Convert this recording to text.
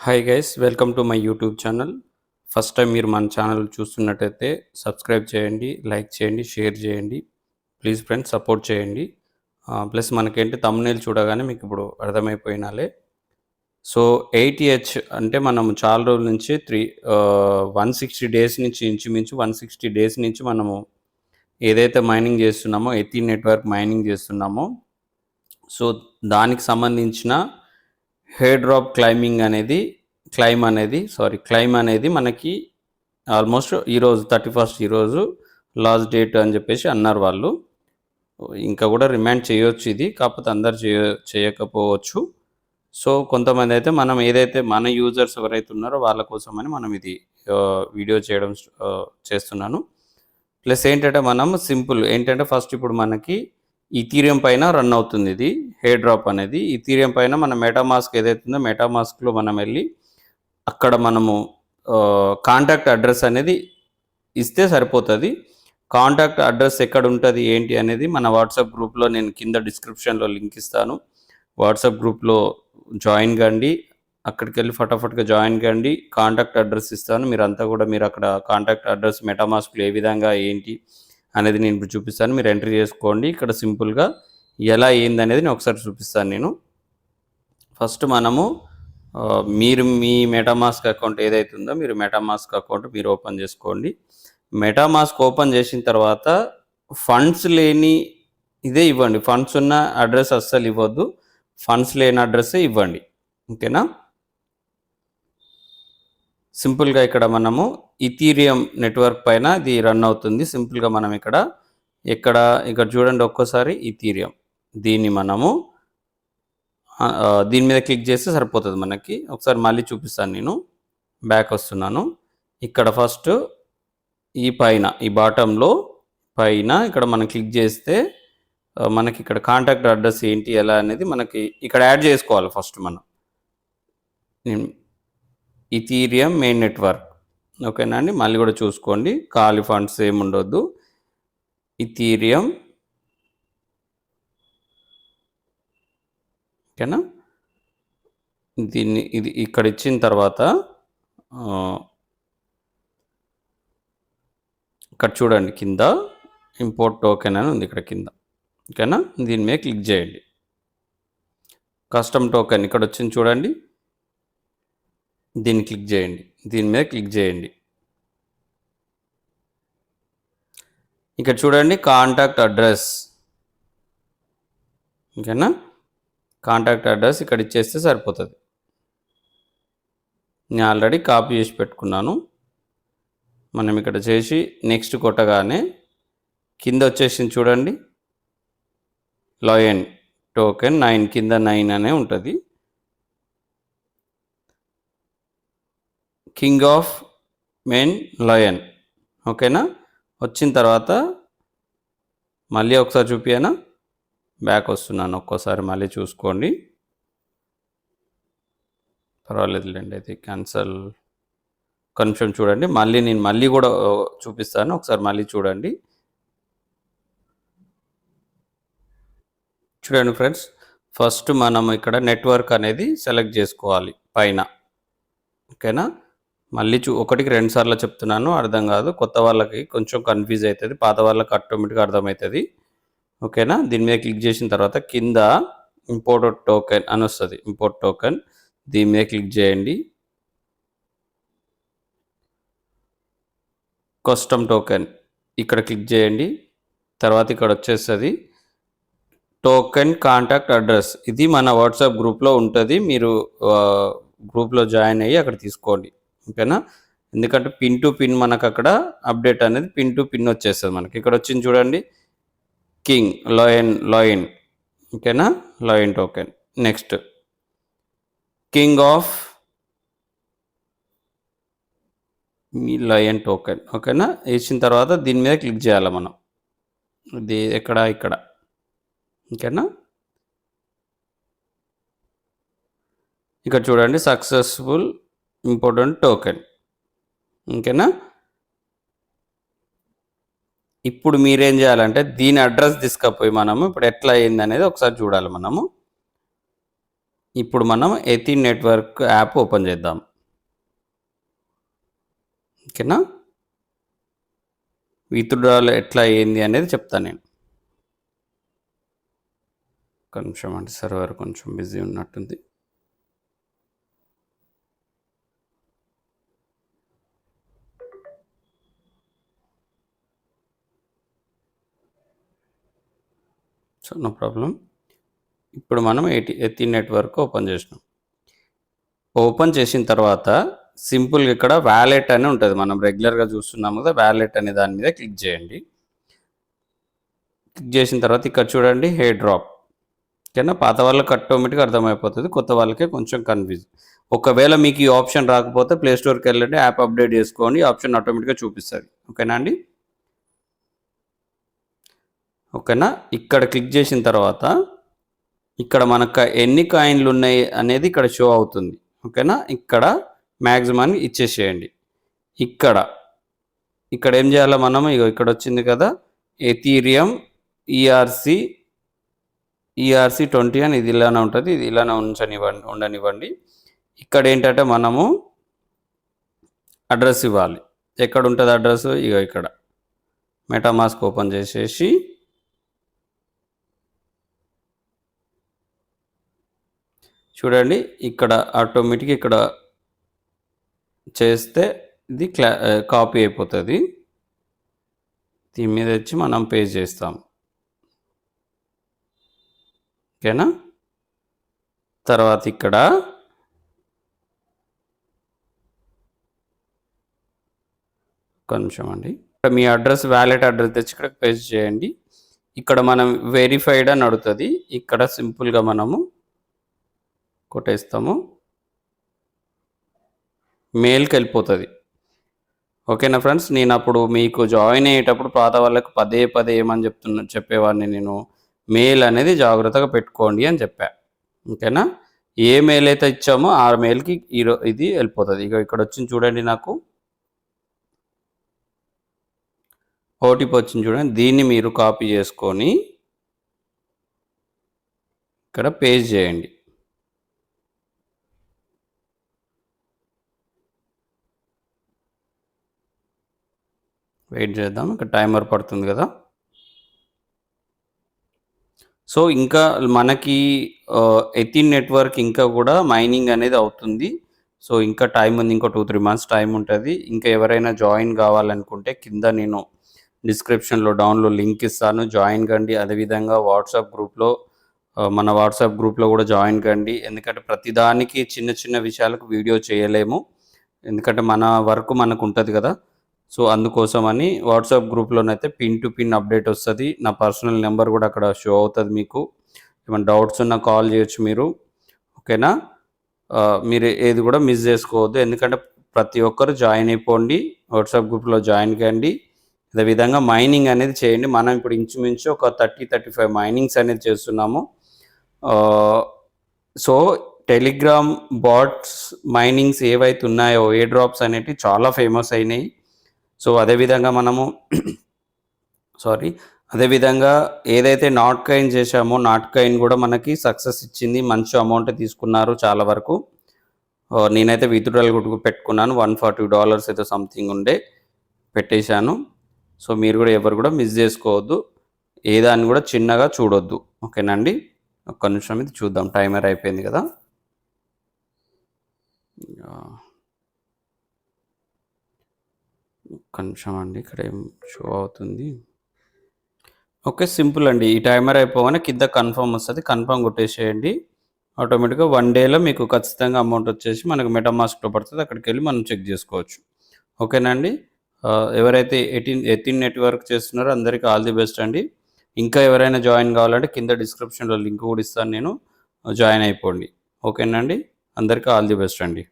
Hi guys, welcome to my YouTube channel. First time మీరు మన channel చూస్తున్నట్టయితే subscribe చేయండి, లైక్ చేయండి, షేర్ చేయండి. ప్లీజ్ ఫ్రెండ్స్ సపోర్ట్ చేయండి. ప్లస్ మనకేంటి తమ్మునేలు చూడగానే మీకు ఇప్పుడు అర్థమైపోయినాలే. సో 80H అంటే మనం చాలా రోజుల నుంచి 160 డేస్ నుంచి ఇంచుమించు 160 డేస్ నుంచి మనము ఏదైతే మైనింగ్ చేస్తున్నామో ఎథీన్ నెట్వర్క్ మైనింగ్ చేస్తున్నామో, సో దానికి సంబంధించిన హెయిర్ డ్రాప్ క్లైమ్ అనేది మనకి ఆల్మోస్ట్ ఈరోజు 31st ఈరోజు లాస్ట్ డేట్ అని చెప్పేసి అన్నారు వాళ్ళు. ఇంకా కూడా రిమైండ్ చేయొచ్చు ఇది, కాకపోతే అందరు చేయకపోవచ్చు. సో కొంతమంది అయితే మనం ఏదైతే మన యూజర్స్ ఎవరైతే ఉన్నారో వాళ్ళ కోసమని మనం ఇది వీడియో చేస్తున్నాను. ప్లస్ ఏంటంటే మనం సింపుల్ ఏంటంటే ఫస్ట్ ఇప్పుడు మనకి ఈథీరియం పైన రన్ అవుతుంది ఇది హెయిర్ డ్రాప్ అనేది. ఈథీరియం పైన మన మెటామాస్క్ ఏదైతే ఉందో మెటామాస్క్లో మనం వెళ్ళి అక్కడ మనము కాంటాక్ట్ అడ్రస్ అనేది ఇస్తే సరిపోతుంది. కాంటాక్ట్ అడ్రస్ ఎక్కడ ఉంటుంది ఏంటి అనేది మన వాట్సాప్ గ్రూప్లో నేను కింద డిస్క్రిప్షన్లో లింక్ ఇస్తాను. వాట్సాప్ గ్రూప్లో జాయిన్ కండి, అక్కడికి వెళ్ళి ఫటాఫట్గా జాయిన్ కండి. కాంటాక్ట్ అడ్రస్ ఇస్తాను, మీరు అక్కడ కాంటాక్ట్ అడ్రస్ మెటామాస్క్లో ఏ విధంగా ఏంటి అనేది నేను ఇప్పుడు చూపిస్తాను. మీరు ఎంట్రీ చేసుకోండి. ఇక్కడ సింపుల్గా ఎలా ఏందనేది నేను ఒకసారి చూపిస్తాను. నేను ఫస్ట్ మనము మీ మెటామాస్క్ అకౌంట్ ఏదైతే ఉందో మెటామాస్క్ అకౌంట్ మీరు ఓపెన్ చేసుకోండి. మెటామాస్క్ ఓపెన్ చేసిన తర్వాత ఫండ్స్ లేని ఇదే ఇవ్వండి. ఫండ్స్ ఉన్న అడ్రస్ అస్సలు ఇవ్వద్దు, ఫండ్స్ లేని అడ్రస్సే ఇవ్వండి. ఓకేనా? సింపుల్గా ఇక్కడ మనము ఈథీరియం నెట్వర్క్ పైన ఇది రన్ అవుతుంది. సింపుల్గా మనం ఇక్కడ చూడండి ఒక్కోసారి ఈథీరియం, దీన్ని మనము దీని మీద క్లిక్ చేస్తే సరిపోతుంది మనకి. ఒకసారి మళ్ళీ చూపిస్తాను, నేను బ్యాక్ వస్తున్నాను. ఇక్కడ ఫస్ట్ ఈ బాటంలో పైన ఇక్కడ మనం క్లిక్ చేస్తే మనకి ఇక్కడ కాంటాక్ట్ అడ్రస్ ఏంటి ఎలా అనేది మనకి ఇక్కడ యాడ్ చేసుకోవాలి. ఫస్ట్ మనం ఈథీరియం మెయిన్ నెట్వర్క్, ఓకేనా అండి? మళ్ళీ కూడా చూసుకోండి, ఖాళీ ఫండ్స్ ఏమి ఉండొద్దు. ఈథీరియం, ఓకేనా? ఇది ఇక్కడ ఇచ్చిన తర్వాత ఇక్కడ చూడండి కింద ఇంపోర్ట్ టోకెన్ అని ఉంది ఇక్కడ కింద, ఓకేనా? దీని మీద క్లిక్ చేయండి. కస్టమ్ టోకెన్ ఇక్కడ వచ్చింది చూడండి, దీన్ని క్లిక్ చేయండి. దీని మీద క్లిక్ చేయండి. ఇక్కడ చూడండి కాంటాక్ట్ అడ్రస్, ఓకేనా? కాంటాక్ట్ అడ్రస్ ఇక్కడ ఇచ్చేస్తే సరిపోతుంది. నేను ఆల్రెడీ కాపీ చేసి పెట్టుకున్నాను. మనం ఇక్కడ చేసి నెక్స్ట్ కొట్టగానే కింద వచ్చేసింది చూడండి, లాయన్ టోకెన్ 9 కింద 9 అనే ఉంటుంది. కింగ్ ఆఫ్ మెయిన్ లయన్, ఓకేనా? వచ్చిన తర్వాత మళ్ళీ ఒకసారి చూపియానా? బ్యాక్ వస్తున్నాను, ఒక్కోసారి మళ్ళీ చూసుకోండి, పర్వాలేదులేండి. అయితే క్యాన్సల్ కన్ఫర్మ్ చూడండి. నేను మళ్ళీ కూడా చూపిస్తాను, ఒకసారి మళ్ళీ చూడండి. చూడండి ఫ్రెండ్స్, ఫస్ట్ మనం ఇక్కడ నెట్వర్క్ అనేది సెలెక్ట్ చేసుకోవాలి పైన, ఓకేనా? మళ్ళీ ఒకటికి 2 సార్లు చెప్తున్నాను, అర్థం కాదు. కొత్త వాళ్ళకి కొంచెం కన్ఫ్యూజ్ అవుతుంది, పాత వాళ్ళకి ఆటోమేటిక్గా అర్థమవుతుంది, ఓకేనా? దీని మీద క్లిక్ చేసిన తర్వాత కింద ఇంపోర్ట్ టోకెన్ అని వస్తుంది, ఇంపోర్ట్ టోకెన్, దీని మీద క్లిక్ చేయండి. కస్టమ్ టోకెన్ ఇక్కడ క్లిక్ చేయండి. తర్వాత ఇక్కడ వచ్చేస్తుంది టోకెన్ కాంటాక్ట్ అడ్రస్, ఇది మన వాట్సాప్ గ్రూప్లో ఉంటుంది. మీరు గ్రూప్లో జాయిన్ అయ్యి అక్కడ తీసుకోండి, ఓకేనా? ఎందుకంటే పిన్ టు పిన్ మనకు అక్కడ అప్డేట్ అనేది పిన్ టు పిన్ వచ్చేస్తుంది మనకి. ఇక్కడ వచ్చింది చూడండి కింగ్ లాయన్, ఓకేనా? Lion token. Next king of me lion token, ఓకేనా? వేసిన తర్వాత దీని మీద క్లిక్ చేయాలి మనం, ఇది ఇక్కడ, ఓకేనా? ఇక్కడ చూడండి సక్సెస్ఫుల్ ఇంపార్టెంట్ టోకెన్, ఓకేనా? ఇప్పుడు మీరేం చేయాలంటే దీని అడ్రస్ తీసుకపోయి మనము ఇప్పుడు ఎట్లా అయింది అనేది ఒకసారి చూడాలి మనము. ఇప్పుడు మనం ఎథీన్ నెట్వర్క్ యాప్ ఓపెన్ చేద్దాం. ఓకేనా? విత్‌డ్రాల్ ఎట్లా ఏంది అనేది చెప్తాను నేను. ఒక్క నిమిషం అండి, సర్వర్ కొంచెం బిజీ ఉన్నట్టుంది. So no problem. ఇప్పుడు మనం ఎథీన్ నెట్వర్క్ ఓపెన్ చేసినాం. ఓపెన్ చేసిన తర్వాత సింపుల్గా ఇక్కడ వ్యాలెట్ అని ఉంటుంది, మనం రెగ్యులర్గా చూస్తున్నాము కదా, వ్యాలెట్ అనే దాని మీద క్లిక్ చేయండి. క్లిక్ చేసిన తర్వాత ఇక్కడ చూడండి హే డ్రాప్. ఓకేనా? పాత వాళ్ళకి ఆటోమేటిక్గా అర్థమైపోతుంది, కొత్త వాళ్ళకే కొంచెం కన్ఫ్యూజ్. ఒకవేళ మీకు ఈ ఆప్షన్ రాకపోతే ప్లే స్టోర్కి వెళ్ళండి, యాప్ అప్డేట్ చేసుకోండి, ఆప్షన్ ఆటోమేటిక్గా చూపిస్తుంది. ఓకేనా అండి? ఓకేనా? ఇక్కడ క్లిక్ చేసిన తర్వాత ఇక్కడ మనకు ఎన్ని కాయిన్లు ఉన్నాయి అనేది ఇక్కడ షో అవుతుంది. ఓకేనా? ఇక్కడ మ్యాక్సిమం ఇచ్చేసేయండి. ఇక్కడ ఏం చేయాలో మనము ఇక్కడ వచ్చింది కదా, ఎథీరియం ERC 20 అని, ఇది ఇలానే ఉంటుంది, ఇది ఇలానే ఉండనివ్వండి. ఇక్కడ ఏంటంటే మనము అడ్రస్ ఇవ్వాలి. ఎక్కడ ఉంటుంది అడ్రస్? ఇక్కడ మెటామాస్క్ ఓపెన్ చేసేసి చూడండి, ఇక్కడ ఆటోమేటిక్ ఇక్కడ చేస్తే ఇది కాపీ అయిపోతుంది. దీని మీద వచ్చి మనం పేస్ట్ చేస్తాం. ఓకేనా? తర్వాత ఇక్కడ కొంచెం అండి, ఇక్కడ మీ అడ్రస్, వ్యాలెట్ అడ్రస్ తెచ్చి ఇక్కడ పేస్ట్ చేయండి. ఇక్కడ మనం వెరిఫైడ్ అని అడుగుతుంది, ఇక్కడ సింపుల్గా మనము కొట్టేస్తాము, మెయిల్కి వెళ్ళిపోతుంది. ఓకేనా ఫ్రెండ్స్? నేను అప్పుడు మీకు జాయిన్ అయ్యేటప్పుడు పాత వాళ్ళకు పదే ఏమని చెప్పేవాడిని నేను, మెయిల్ అనేది జాగ్రత్తగా పెట్టుకోండి అని చెప్పా. ఓకేనా? ఏ మెయిల్ అయితే ఇచ్చామో ఆ మెయిల్కి ఇది వెళ్ళిపోతుంది. ఇక్కడ వచ్చింది చూడండి, నాకు ఓటీపీ వచ్చింది చూడండి, దీన్ని మీరు కాపీ చేసుకొని ఇక్కడ పేస్ట్ చేయండి. వెయిట్ చేద్దాం, ఇక్కడ టైమర్ పడుతుంది కదా. సో ఇంకా మనకి ఎథీన్ నెట్వర్క్ ఇంకా కూడా మైనింగ్ అనేది అవుతుంది. సో ఇంకా టైం ఉంది, ఇంకో 2-3 మంత్స్ టైం ఉంటుంది. ఇంకా ఎవరైనా జాయిన్ కావాలనుకుంటే కింద నేను డిస్క్రిప్షన్లో డౌన్లో లింక్ ఇస్తాను, జాయిన్ కండి. అదేవిధంగా మన వాట్సాప్ గ్రూప్లో కూడా జాయిన్ కండి. ఎందుకంటే ప్రతిదానికి చిన్న విషయాలకు వీడియో చేయలేము, ఎందుకంటే మన వర్క్ మనకు ఉంటుంది కదా. సో అందుకోసమని వాట్సాప్ గ్రూప్లోనైతే పిన్ టు పిన్ అప్డేట్ వస్తుంది. నా పర్సనల్ నెంబర్ కూడా అక్కడ షో అవుతుంది. మీకు ఏమైనా డౌట్స్ ఉన్నా కాల్ చేయొచ్చు మీరు. ఓకేనా? మీరు ఏది కూడా మిస్ చేసుకోవద్దు, ఎందుకంటే ప్రతి ఒక్కరు జాయిన్ అయిపోండి, వాట్సాప్ గ్రూప్లో జాయిన్ కండి. అదేవిధంగా మైనింగ్ అనేది చేయండి. మనం ఇప్పుడు ఇంచుమించు ఒక 30-35 మైనింగ్స్ అనేది చేస్తున్నాము. సో టెలిగ్రామ్ బాట్స్ మైనింగ్స్ ఏవైతే ఉన్నాయో, ఏ డ్రాప్స్ అనేవి చాలా ఫేమస్ అయినాయి. సో అదేవిధంగా మనము అదేవిధంగా ఏదైతే నాట్ కాయిన్ చేశామో, నాట్ కాయిన్ కూడా మనకి సక్సెస్ ఇచ్చింది, మంచి అమౌంట్ తీసుకున్నారు చాలా వరకు. నేనైతే విత్‌డ్రాల్ కూడా పెట్టుకున్నాను, $140 అయితే సంథింగ్ ఉండే పెట్టేశాను. సో మీరు కూడా ఎవరు కూడా మిస్ చేసుకోవద్దు, ఏదాన్ని కూడా చిన్నగా చూడొద్దు. ఓకేనండి? ఒక్క నిమిషం ఇది చూద్దాం, టైమర్ అయిపోయింది కదా. ఒక్క నిమిషం అండి, ఇక్కడ ఏం షో అవుతుంది. ఓకే, సింపుల్ అండి. ఈ టైమర్ అయిపోగానే కింద కన్ఫర్మ్ వస్తుంది, కన్ఫర్మ్ కొట్టేసేయండి. ఆటోమేటిక్గా 1 డేలో మీకు ఖచ్చితంగా అమౌంట్ వచ్చేసి మనకు మెటామాస్క్లో పడుతుంది, అక్కడికి వెళ్ళి మనం చెక్ చేసుకోవచ్చు. ఓకేనండి? ఎవరైతే ఎథీన్ నెట్వర్క్ చేస్తున్నారో అందరికీ ఆల్ ది బెస్ట్ అండి. ఇంకా ఎవరైనా జాయిన్ కావాలంటే కింద డిస్క్రిప్షన్లో లింక్ కూడా ఇస్తాను నేను, జాయిన్ అయిపోండి. ఓకేనండి? అందరికీ ఆల్ ది బెస్ట్ అండి.